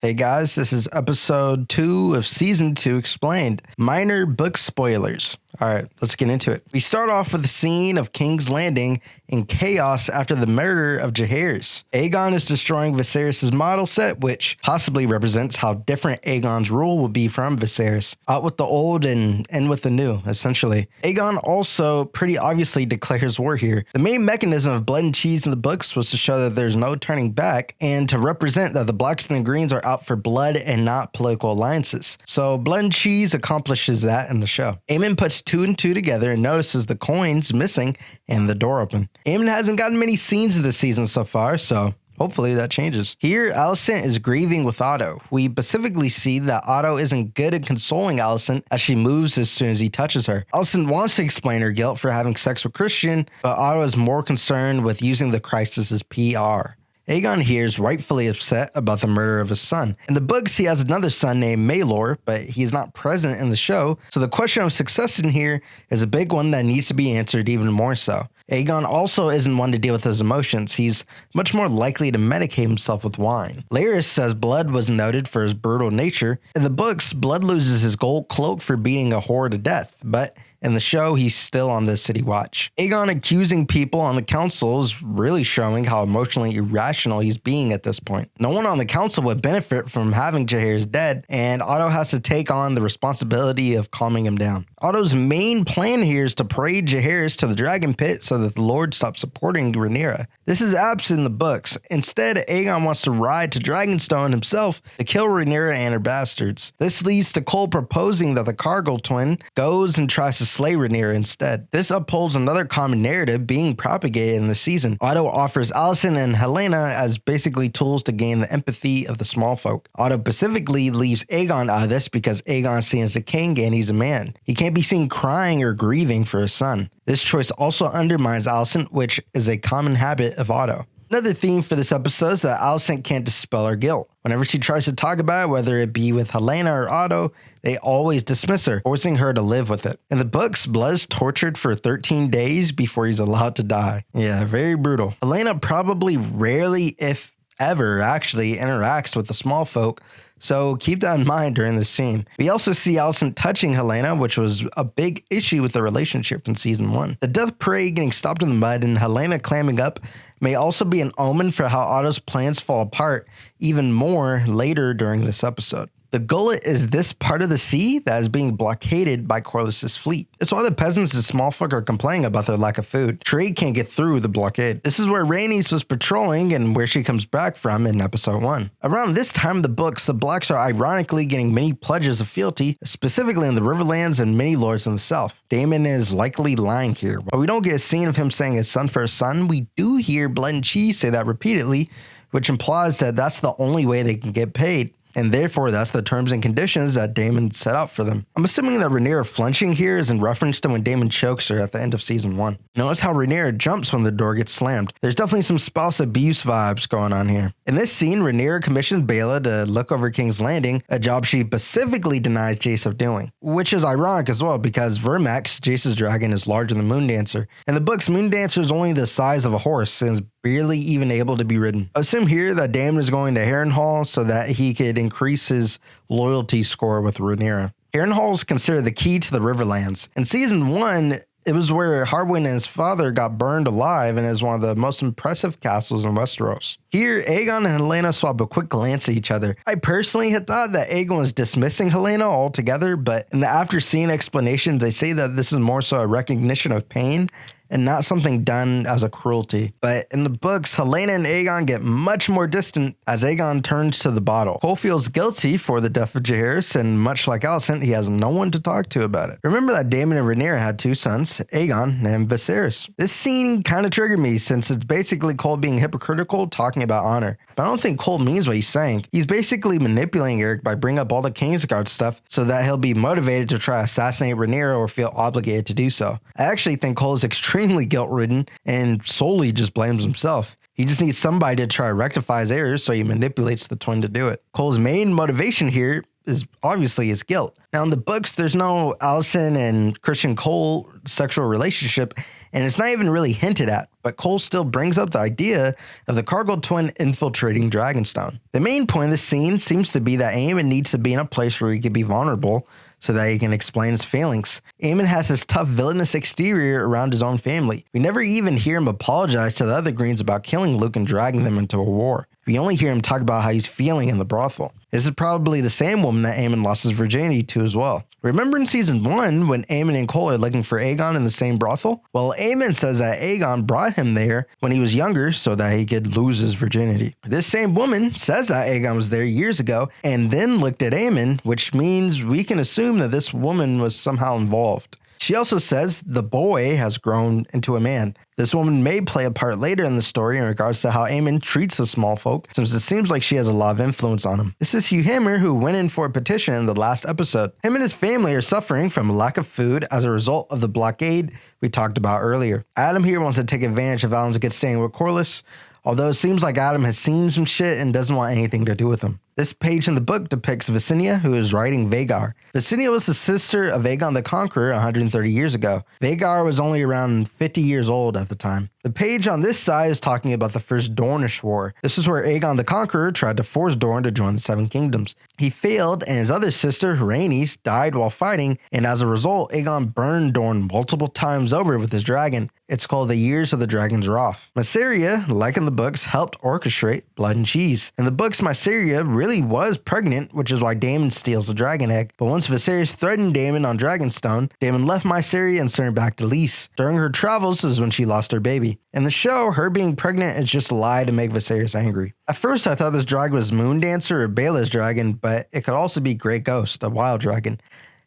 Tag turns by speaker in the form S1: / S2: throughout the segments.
S1: Hey guys, this is episode 2 of season 2 explained. Minor book spoilers. All right, let's get into it. We start off with the scene of King's Landing in chaos after the murder of Jaehaerys. Aegon is destroying Viserys' model set, which possibly represents how different Aegon's rule will be from Viserys. Out with the old and in with the new, essentially. Aegon also pretty obviously declares war here. The main mechanism of blood and cheese in the books was to show that there's no turning back and to represent that the blacks and the greens are out for blood and not political alliances. So blood and cheese accomplishes that in the show. Aemon puts 2 and 2 together and notices the coins missing and the door open. Aemon hasn't gotten many scenes of the season so far, so hopefully that changes. Here, Alicent is grieving with Otto. We specifically see that Otto isn't good at consoling Alicent as she moves as soon as he touches her. Alicent wants to explain her guilt for having sex with Christian, but Otto is more concerned with using the crisis as PR. Aegon here is rightfully upset about the murder of his son. In the books, he has another son named Maelor, but he is not present in the show, so the question of succession here is a big one that needs to be answered even more so. Aegon also isn't one to deal with his emotions. He's much more likely to medicate himself with wine. Larys says Blood was noted for his brutal nature. In the books, Blood loses his gold cloak for beating a whore to death, but in the show, he's still on the city watch. Aegon accusing people on the council is really showing how emotionally irrational he's being at this point. No one on the council would benefit from having Jaehaerys dead, and Otto has to take on the responsibility of calming him down. Otto's main plan here is to parade Jaehaerys to the dragon pit so that the Lord stops supporting Rhaenyra. This is absent in the books. Instead, Aegon wants to ride to Dragonstone himself to kill Rhaenyra and her bastards. This leads to Cole proposing that the Cargill twin goes and tries to slay Rhaenyra instead. This upholds another common narrative being propagated in the season. Otto offers Alicent and Helaena as basically tools to gain the empathy of the small folk. Otto specifically leaves Aegon out of this because Aegon is seen as a king and he's a man. He can't be seen crying or grieving for his son. This choice also undermines Alicent, which is a common habit of Otto. Another theme for this episode is that Alicent can't dispel her guilt. Whenever she tries to talk about it, whether it be with Helaena or Otto, they always dismiss her, forcing her to live with it. In the books, Blood is tortured for 13 days before he's allowed to die. Yeah, very brutal. Helaena probably rarely, if ever, actually interacts with the small folk, so keep that in mind during this scene. We also see Alicent touching Helaena, which was a big issue with the relationship in season 1. The death parade getting stopped in the mud and Helaena clamming up may also be an omen for how Otto's plans fall apart even more later during this episode. The gullet is this part of the sea that is being blockaded by Corlys's fleet. It's why the peasants and small folk are complaining about their lack of food. Trade can't get through the blockade. This is where Rhaenys was patrolling and where she comes back from in episode 1. Around this time in the books, the blacks are ironically getting many pledges of fealty, specifically in the Riverlands and many lords in the south. Daemon is likely lying here. While we don't get a scene of him saying his son for his son, we do hear Blood and Cheese say that repeatedly, which implies that that's the only way they can get paid. And therefore, that's the terms and conditions that Daemon set out for them. I'm assuming that Rhaenyra flinching here is in reference to when Daemon chokes her at the end of season 1. Notice how Rhaenyra jumps when the door gets slammed. There's definitely some spouse abuse vibes going on here. In this scene, Rhaenyra commissions Baela to look over King's Landing, a job she specifically denies Jace of doing. Which is ironic as well because Vermax, Jace's dragon, is larger than Moondancer. In the books, Moondancer is only the size of a horse and is barely even able to be ridden. I assume here that Daemon is going to Harrenhal so that he could increase his loyalty score with Rhaenyra. Harrenhal is considered the key to the Riverlands. In season 1, it was where Harwin and his father got burned alive and is one of the most impressive castles in Westeros. Here, Aegon and Helaena swap a quick glance at each other. I personally had thought that Aegon was dismissing Helaena altogether, but in the after-scene explanations, they say that this is more so a recognition of pain and not something done as a cruelty. But in the books, Helaena and Aegon get much more distant as Aegon turns to the bottle. Cole feels guilty for the death of Jaehaerys, and much like Alicent, he has no one to talk to about it. Remember that Daemon and Rhaenyra had 2 sons, Aegon and Viserys. This scene kind of triggered me since it's basically Cole being hypocritical, talking about honor. But I don't think Cole means what he's saying. He's basically manipulating Eric by bringing up all the Kingsguard stuff so that he'll be motivated to try to assassinate Rhaenyra or feel obligated to do so. I actually think Cole is extremely guilt-ridden and solely just blames himself. He just needs somebody to try to rectify his errors, so he manipulates the twin to do it. Cole's main motivation here is obviously his guilt. Now in the books, there's no Alicent and Christian Cole sexual relationship, and it's not even really hinted at. But but Cole still brings up the idea of the Cargill twin infiltrating Dragonstone. The main point of the scene seems to be that Aemon needs to be in a place where he can be vulnerable so that he can explain his feelings. Aemon has this tough villainous exterior around his own family. We never even hear him apologize to the other Greens about killing Luke and dragging them into a war. We only hear him talk about how he's feeling in the brothel. This is probably the same woman that Aemon lost his virginity to as well. Remember in season 1 when Aemon and Cole are looking for Aegon in the same brothel? Well, Aemon says that Aegon brought him there when he was younger so that he could lose his virginity. This same woman says that Aegon was there years ago and then looked at Aemon, which means we can assume that this woman was somehow involved. She also says the boy has grown into a man. This woman may play a part later in the story in regards to how Aemon treats the small folk, since it seems like she has a lot of influence on him. This is Hugh Hammer, who went in for a petition in the last episode. Him and his family are suffering from a lack of food as a result of the blockade we talked about earlier. Adam here wants to take advantage of Alan's good staying with Corlys, although it seems like Adam has seen some shit and doesn't want anything to do with him. This page in the book depicts Visenya, who is writing Vhagar. Visenya was the sister of Aegon the Conqueror 130 years ago. Vhagar was only around 50 years old at the time. The page on this side is talking about the First Dornish War. This is where Aegon the Conqueror tried to force Dorne to join the Seven Kingdoms. He failed, and his other sister, Rhaenys, died while fighting, and as a result, Aegon burned Dorne multiple times over with his dragon. It's called the Years of the Dragon's Wrath. Mysaria, like in the books, helped orchestrate Blood and Cheese. In the books, Mysaria really was pregnant, which is why Daemon steals the dragon egg. But once Viserys threatened Daemon on Dragonstone, Daemon left Mysaria and sent her back to Lys. During her travels is when she lost her baby. In the show, her being pregnant is just a lie to make Viserys angry. At first, I thought this dragon was Moondancer or Baela's dragon, but it could also be Grey Ghost, a wild dragon.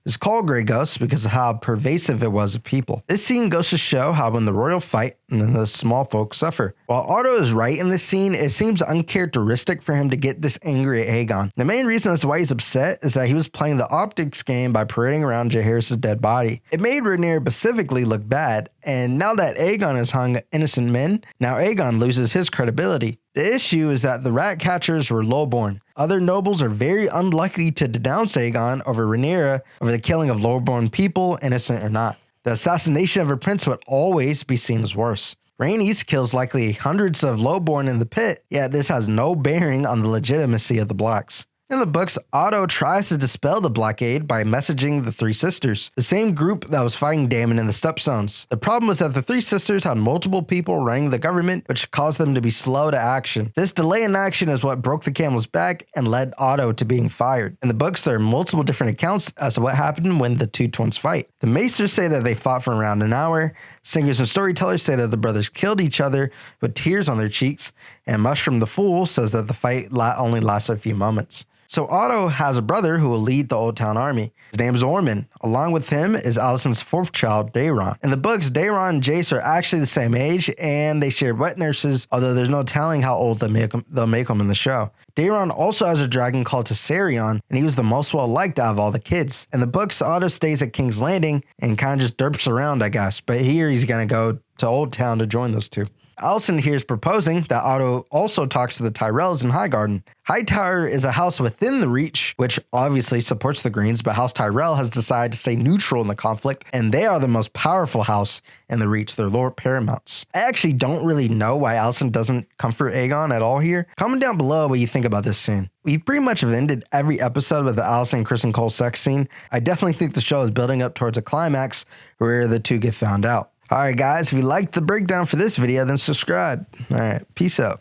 S1: It's called Grey Ghost because of how pervasive it was of people. This scene goes to show how when the royal fight and then the small folk suffer. While Otto is right in this scene, it seems uncharacteristic for him to get this angry at Aegon. The main reason as to why he's upset is that he was playing the optics game by parading around Jaehaerys' dead body. It made Rhaenyra specifically look bad, and now that Aegon has hung innocent men, now Aegon loses his credibility. The issue is that the rat catchers were lowborn. Other nobles are very unlikely to denounce Aegon over Rhaenyra over the killing of lowborn people, innocent or not. The assassination of her prince would always be seen as worse. Rhaenys kills likely hundreds of lowborn in the pit, yet this has no bearing on the legitimacy of the Blacks. In the books, Otto tries to dispel the blockade by messaging the Three Sisters, the same group that was fighting Daemon in the Stepstones. The problem was that the Three Sisters had multiple people running the government, which caused them to be slow to action. This delay in action is what broke the camel's back and led Otto to being fired. In the books, there are multiple different accounts as to what happened when the two twins fight. The Maesters say that they fought for around an hour. Singers and storytellers say that the brothers killed each other with tears on their cheeks, and Mushroom the Fool says that the fight only lasted a few moments. So Otto has a brother who will lead the Old Town Army. His name is Ormond. Along with him is Alicent's fourth child, Daeron. In the books, Daeron and Jace are actually the same age, and they share wet nurses, although there's no telling how old they'll make them in the show. Daeron also has a dragon called Tessarion, and he was the most well-liked out of all the kids. In the books, Otto stays at King's Landing and kind of just derps around, I guess, but here he's going to go to Old Town to join those two. Alicent here is proposing that Otto also talks to the Tyrells in Highgarden. Hightower is a house within the Reach, which obviously supports the Greens, but House Tyrell has decided to stay neutral in the conflict, and they are the most powerful house in the Reach. They're Lord Paramounts. I actually don't really know why Alicent doesn't comfort Aegon at all here. Comment down below what you think about this scene. We pretty much have ended every episode with the Alicent and Kristen Cole sex scene. I definitely think the show is building up towards a climax where the two get found out. All right, guys, if you liked the breakdown for this video, then subscribe. All right, peace out.